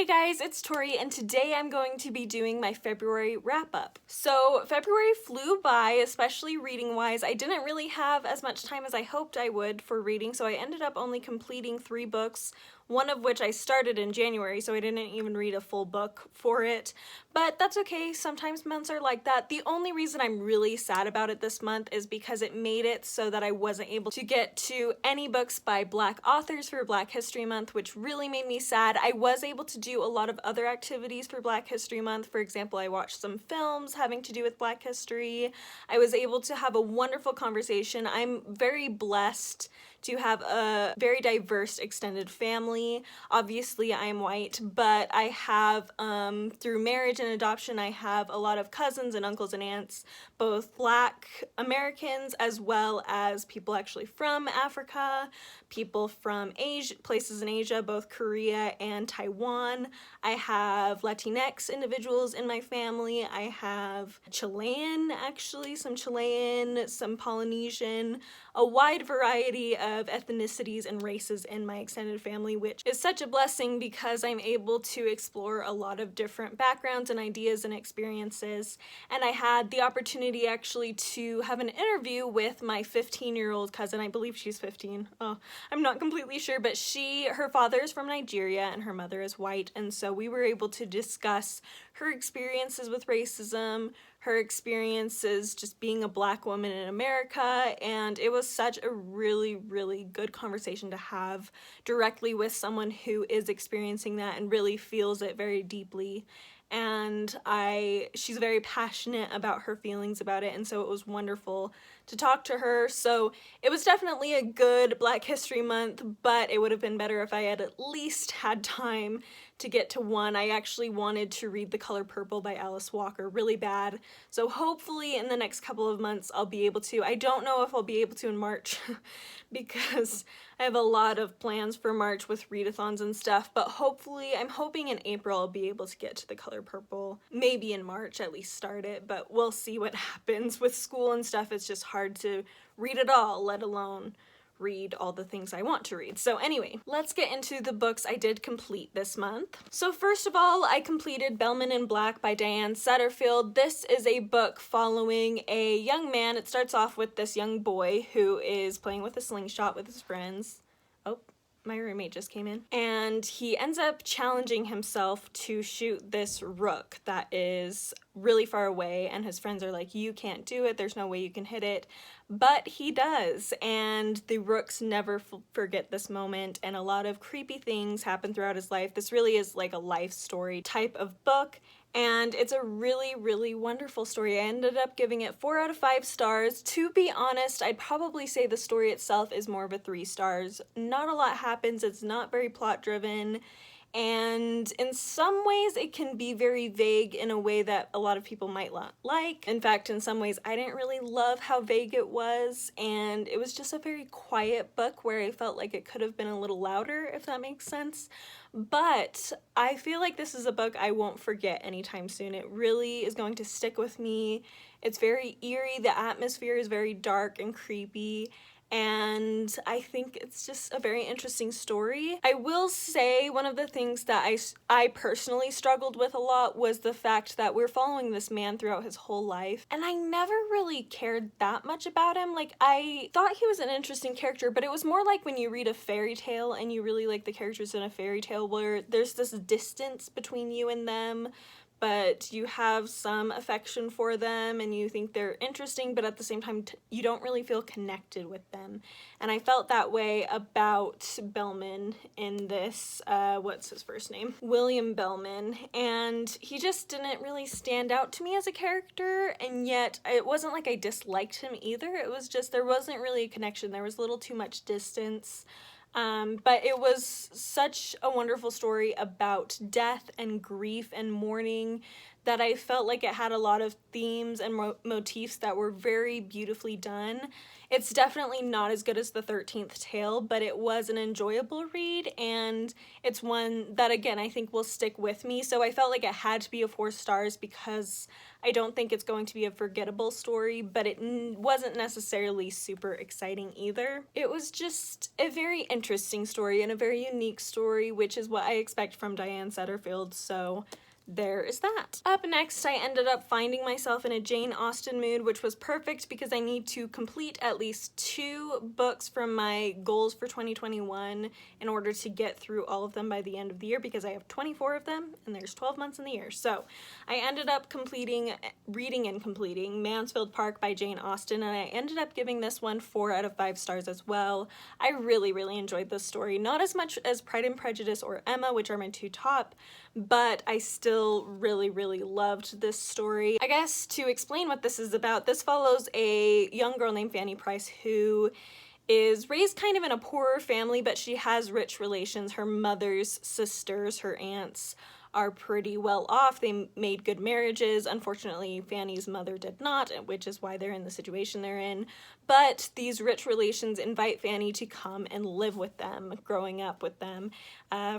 Hey guys, it's Tori, and today I'm going to be doing my February wrap-up. So February flew by, especially reading-wise. I didn't really have as much time as I hoped I would for reading, so I ended up only completing 3 books, one of which I started in January, so I didn't even read a full book for it. But that's okay, sometimes months are like that. The only reason I'm really sad about it this month is because it made it so that I wasn't able to get to any books by Black authors for Black History Month, which really made me sad. I was able to do a lot of other activities for Black History Month. For example, I watched some films having to do with Black history. I was able to have a wonderful conversation. I'm very blessed to have a very diverse extended family. Obviously, I am white, but I have, through marriage and adoption, I have a lot of cousins and uncles and aunts, both Black Americans as well as people actually from Africa, people from Asia, places in Asia, both Korea and Taiwan. I have Latinx individuals in my family. I have Chilean, actually, some Chilean, some Polynesian, a wide variety of ethnicities and races in my extended family, which is such a blessing because I'm able to explore a lot of different backgrounds and ideas and experiences. And I had the opportunity actually to have an interview with my 15-year-old cousin. I believe she's 15. Oh, I'm not completely sure, but her father is from Nigeria and her mother is white, and so we were able to discuss her experiences with racism, her experiences just being a Black woman in America, and it was such a really, really good conversation to have directly with someone who is experiencing that and really feels it very deeply. And she's very passionate about her feelings about it, and so it was wonderful to talk to her. So it was definitely a good Black History Month, but it would have been better if I had at least had time to get to one. I actually wanted to read The Color Purple by Alice Walker really bad, so hopefully in the next couple of months I'll be able to. I don't know if I'll be able to in March because I have a lot of plans for March with readathons and stuff, but hopefully, I'm hoping in April I'll be able to get to The Color Purple. Maybe in March at least start it, but we'll see what happens. With school and stuff, it's just hard to read it all, let alone read all the things I want to read. So anyway, let's get into the books I did complete this month. So first of all, I completed Bellman in Black by Diane Setterfield. This is a book following a young man. It starts off with this young boy who is playing with a slingshot with his friends. Oh, my roommate just came in. And he ends up challenging himself to shoot this rook that is really far away, and his friends are like, you can't do it, there's no way you can hit it. But he does, and the rooks never forget this moment, and a lot of creepy things happen throughout his life. This really is like a life story type of book, and it's a really, really wonderful story. I ended up giving it 4 out of 5 stars. To be honest, I'd probably say the story itself is more of a 3 stars. Not a lot happens, it's not very plot-driven, and in some ways it can be very vague in a way that a lot of people might not like. In fact, in some ways I didn't really love how vague it was, and it was just a very quiet book where I felt like it could have been a little louder, if that makes sense. But I feel like this is a book I won't forget anytime soon. It really is going to stick with me. It's very eerie, the atmosphere is very dark and creepy, and I think it's just a very interesting story. I will say one of the things that I personally struggled with a lot was the fact that we're following this man throughout his whole life, and I never really cared that much about him. Like, I thought he was an interesting character, but it was more like when you read a fairy tale and you really like the characters in a fairy tale where there's this distance between you and them, but you have some affection for them and you think they're interesting, but at the same time you don't really feel connected with them. And I felt that way about Bellman in this, what's his first name? William Bellman. And he just didn't really stand out to me as a character, and yet it wasn't like I disliked him either. It was just there wasn't really a connection. There was a little too much distance. But it was such a wonderful story about death and grief and mourning that I felt like it had a lot of themes and motifs that were very beautifully done. It's definitely not as good as The 13th Tale, but it was an enjoyable read, and it's one that, again, I think will stick with me. So I felt like it had to be a 4 stars because I don't think it's going to be a forgettable story, but it wasn't necessarily super exciting either. It was just a very interesting story and a very unique story, which is what I expect from Diane Setterfield, so there is that. Up next, I ended up finding myself in a Jane Austen mood, which was perfect because I need to complete at least 2 books from my goals for 2021 in order to get through all of them by the end of the year, because I have 24 of them and there's 12 months in the year. So I ended up reading and completing Mansfield Park by Jane Austen, and I ended up giving this one 4 out of 5 stars as well. I really, really enjoyed this story. Not as much as Pride and Prejudice or Emma, which are my 2 top, but I still really, really loved this story. I guess to explain what this is about, this follows a young girl named Fanny Price who is raised kind of in a poorer family, but she has rich relations. Her mother's sisters, her aunts, are pretty well off. They made good marriages. Unfortunately, Fanny's mother did not, which is why they're in the situation they're in. But these rich relations invite Fanny to come and live with them, growing up with them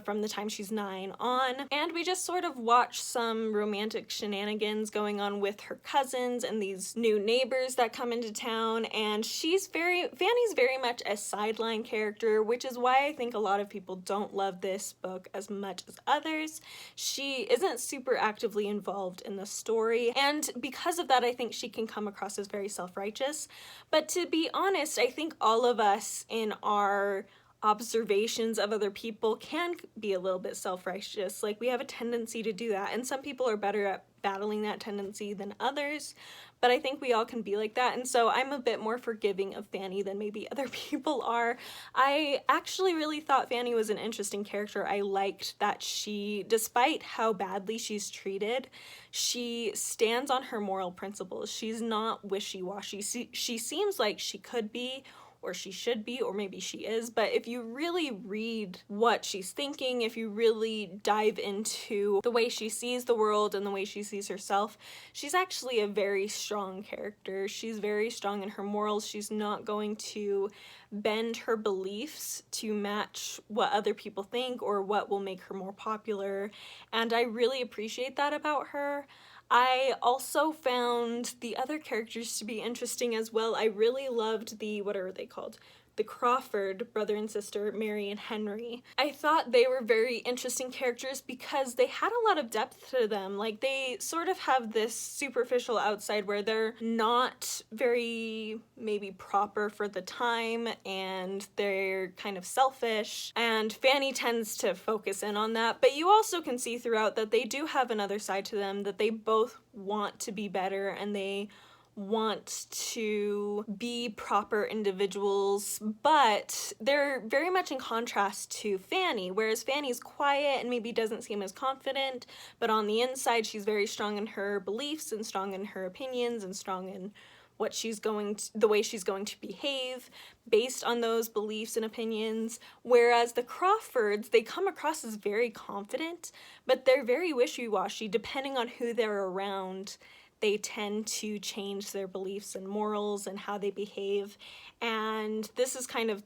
from the time she's 9 on. And we just sort of watch some romantic shenanigans going on with her cousins and these new neighbors that come into town. And Fanny's very much a sideline character, which is why I think a lot of people don't love this book as much as others. She isn't super actively involved in the story, and because of that, I think she can come across as very self-righteous. But to be honest, I think all of us in our observations of other people can be a little bit self-righteous. Like, we have a tendency to do that, and some people are better at battling that tendency than others, but I think we all can be like that, and so I'm a bit more forgiving of Fanny than maybe other people are. I actually really thought Fanny was an interesting character. I liked that she, despite how badly she's treated, she stands on her moral principles. She's not wishy-washy. She seems like she could be, or she should be, or maybe she is, but if you really read what she's thinking, if you really dive into the way she sees the world and the way she sees herself, she's actually a very strong character. She's very strong in her morals. She's not going to bend her beliefs to match what other people think or what will make her more popular, and I really appreciate that about her. I also found the other characters to be interesting as well. I really loved what are they called? The Crawford brother and sister, Mary and Henry. I thought they were very interesting characters because they had a lot of depth to them. Like, they sort of have this superficial outside where they're not very maybe proper for the time, and they're kind of selfish, and Fanny tends to focus in on that. But you also can see throughout that they do have another side to them, that they both want to be better and they want to be proper individuals, but they're very much in contrast to Fanny, whereas Fanny's quiet and maybe doesn't seem as confident, but on the inside she's very strong in her beliefs and strong in her opinions and strong in the way she's going to behave based on those beliefs and opinions. Whereas the Crawfords, they come across as very confident, but they're very wishy-washy. Depending on who they're around, they tend to change their beliefs and morals and how they behave. And this is kind of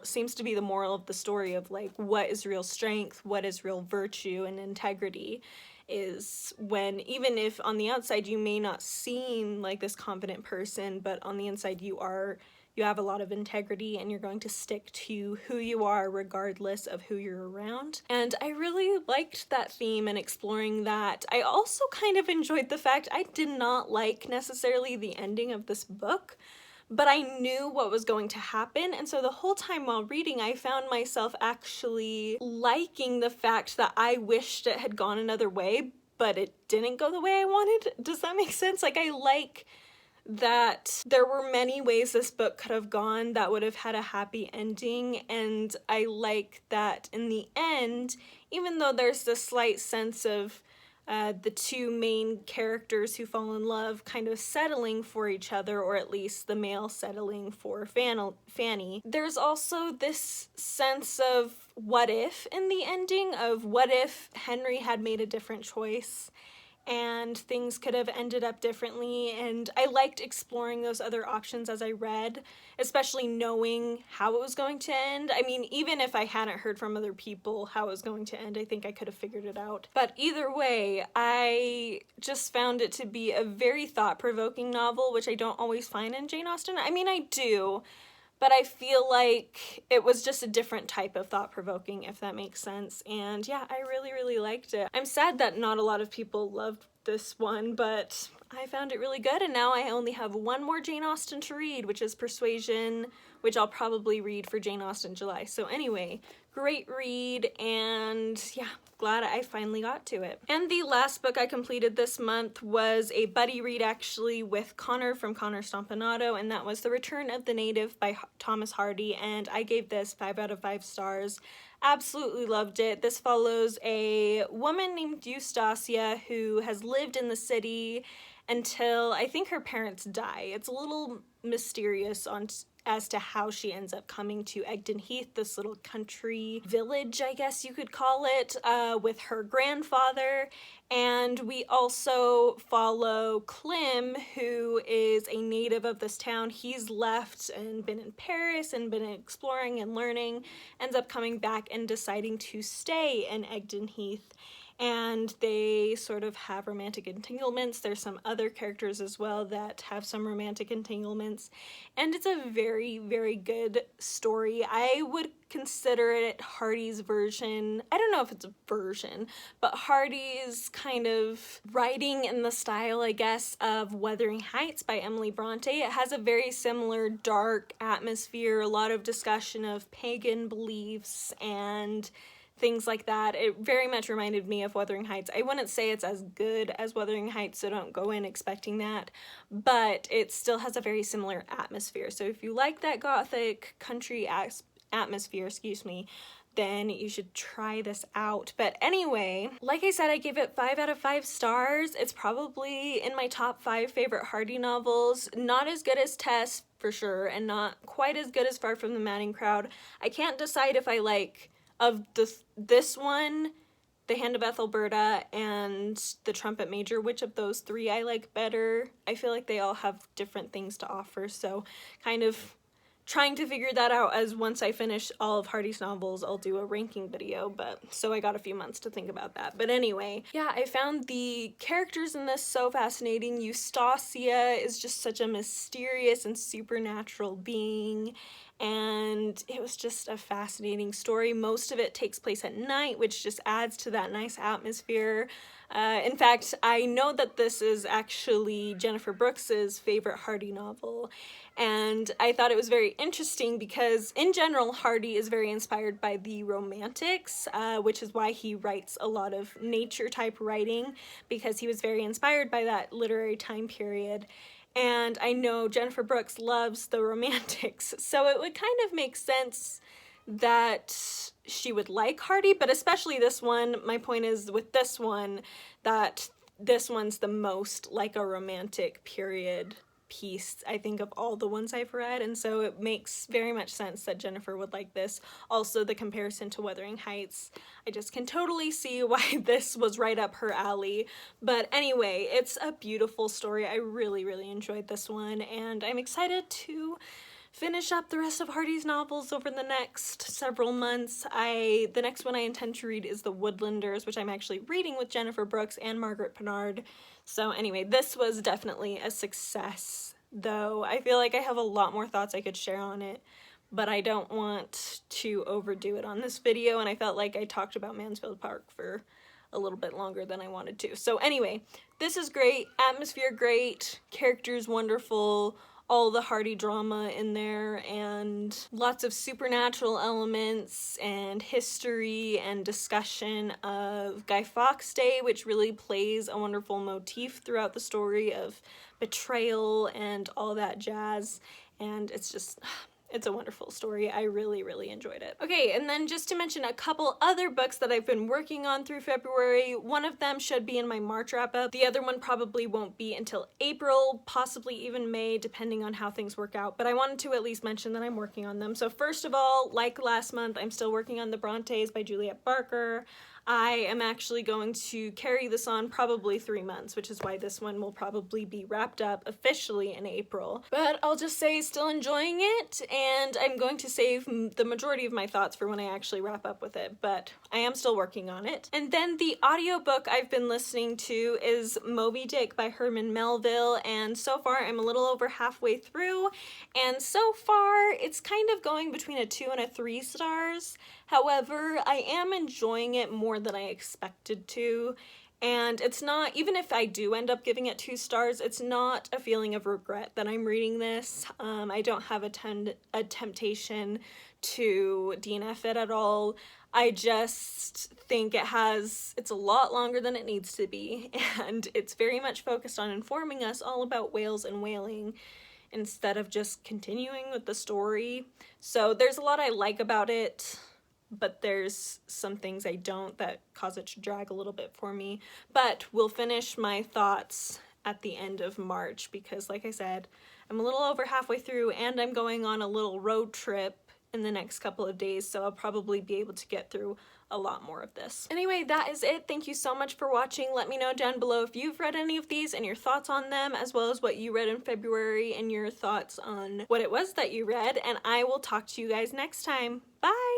seems to be the moral of the story of, like, what is real strength, what is real virtue and integrity, is when, even if on the outside you may not seem like this confident person, but on the inside you have a lot of integrity and you're going to stick to who you are regardless of who you're around. And I really liked that theme and exploring that. I also kind of enjoyed the fact I did not like necessarily the ending of this book, but I knew what was going to happen, and so the whole time while reading I found myself actually liking the fact that I wished it had gone another way, but it didn't go the way I wanted. Does that make sense? Like, I like that there were many ways this book could have gone that would have had a happy ending, and I like that in the end, even though there's this slight sense of the 2 main characters who fall in love kind of settling for each other, or at least the male settling for Fanny, there's also this sense of what if in the ending, of what if Henry had made a different choice and things could have ended up differently, and I liked exploring those other options as I read, especially knowing how it was going to end. I mean, even if I hadn't heard from other people how it was going to end, I think I could have figured it out. But either way, I just found it to be a very thought-provoking novel, which I don't always find in Jane Austen. I mean, I do, but I feel like it was just a different type of thought-provoking, if that makes sense. And yeah, I really, really liked it. I'm sad that not a lot of people loved this one, but I found it really good, and now I only have one more Jane Austen to read, which is Persuasion, which I'll probably read for Jane Austen July. So anyway, great read, and yeah, glad I finally got to it. And the last book I completed this month was a buddy read, actually, with Connor from Connor Stompanato, and that was The Return of the Native by Thomas Hardy, and I gave this 5 out of 5 stars. Absolutely loved it. This follows a woman named Eustacia who has lived in the city until I think her parents die. It's a little mysterious as to how she ends up coming to Egdon Heath, this little country village, I guess you could call it, with her grandfather. And we also follow Clem, who is a native of this town. He's left and been in Paris and been exploring and learning, ends up coming back and deciding to stay in Egdon Heath. And they sort of have romantic entanglements. There's some other characters as well that have some romantic entanglements. And it's a very, very good story. I would consider it Hardy's version. I don't know if it's a version, but Hardy's kind of writing in the style, I guess, of Wuthering Heights by Emily Bronte. It has a very similar dark atmosphere, a lot of discussion of pagan beliefs and things like that. It very much reminded me of Wuthering Heights. I wouldn't say it's as good as Wuthering Heights, so don't go in expecting that, but it still has a very similar atmosphere. So if you like that gothic country atmosphere, then you should try this out. But anyway, like I said, I gave it 5 out of 5 stars. It's probably in my top 5 favorite Hardy novels. Not as good as Tess, for sure, and not quite as good as Far from the Madding Crowd. I can't decide if I like of this one, The Hand of Ethelberta, and The Trumpet Major, which of those 3 I like better. I feel like they all have different things to offer, so kind of trying to figure that out as once I finish all of Hardy's novels, I'll do a ranking video, but so I got a few months to think about that. But anyway, yeah, I found the characters in this so fascinating. Eustacia is just such a mysterious and supernatural being, and it was just a fascinating story. Most of it takes place at night, which just adds to that nice atmosphere. In fact, I know that this is actually Jennifer Brooks's favorite Hardy novel, and I thought it was very interesting because in general Hardy is very inspired by the Romantics, which is why he writes a lot of nature type writing, because he was very inspired by that literary time period. And I know Jennifer Brooks loves the Romantics, so it would kind of make sense that she would like Hardy, but especially this one. My point is with this one that this one's the most like a romantic period piece, I think, of all the ones I've read, and so it makes very much sense that Jennifer would like this. Also, the comparison to Wuthering Heights, I just can totally see why this was right up her alley. But anyway, it's a beautiful story. I really, really enjoyed this one, and I'm excited to finish up the rest of Hardy's novels over the next several months. The next one I intend to read is The Woodlanders, which I'm actually reading with Jennifer Brooks and Margaret Pinard. So anyway, this was definitely a success, though I feel like I have a lot more thoughts I could share on it, but I don't want to overdo it on this video, and I felt like I talked about Mansfield Park for a little bit longer than I wanted to. So anyway, this is great, atmosphere great, characters wonderful, all the Hardy drama in there, and lots of supernatural elements and history and discussion of Guy Fawkes Day, which really plays a wonderful motif throughout the story of betrayal and all that jazz. And it's a wonderful story. I really, really enjoyed it. Okay, and then just to mention a couple other books that I've been working on through February. One of them should be in my March wrap-up. The other one probably won't be until April, possibly even May, depending on how things work out. But I wanted to at least mention that I'm working on them. So first of all, like last month, I'm still working on The Brontës by Juliet Barker. I am actually going to carry this on probably 3 months, which is why this one will probably be wrapped up officially in April. But I'll just say still enjoying it, and I'm going to save the majority of my thoughts for when I actually wrap up with it, but I am still working on it. And then the audiobook I've been listening to is Moby-Dick by Herman Melville, and so far I'm a little over halfway through, and so far it's kind of going between a 2 and a 3 stars. However, I am enjoying it more than I expected to, and it's not, even if I do end up giving it 2 stars, it's not a feeling of regret that I'm reading this. I don't have a temptation to DNF it at all. I just think it's a lot longer than it needs to be, and it's very much focused on informing us all about whales and whaling instead of just continuing with the story. So there's a lot I like about it, but there's some things I don't that cause it to drag a little bit for me. But we'll finish my thoughts at the end of March because, like I said, I'm a little over halfway through and I'm going on a little road trip in the next couple of days, so I'll probably be able to get through a lot more of this. Anyway, that is it. Thank you so much for watching. Let me know down below if you've read any of these and your thoughts on them, as well as what you read in February and your thoughts on what it was that you read, and I will talk to you guys next time. Bye!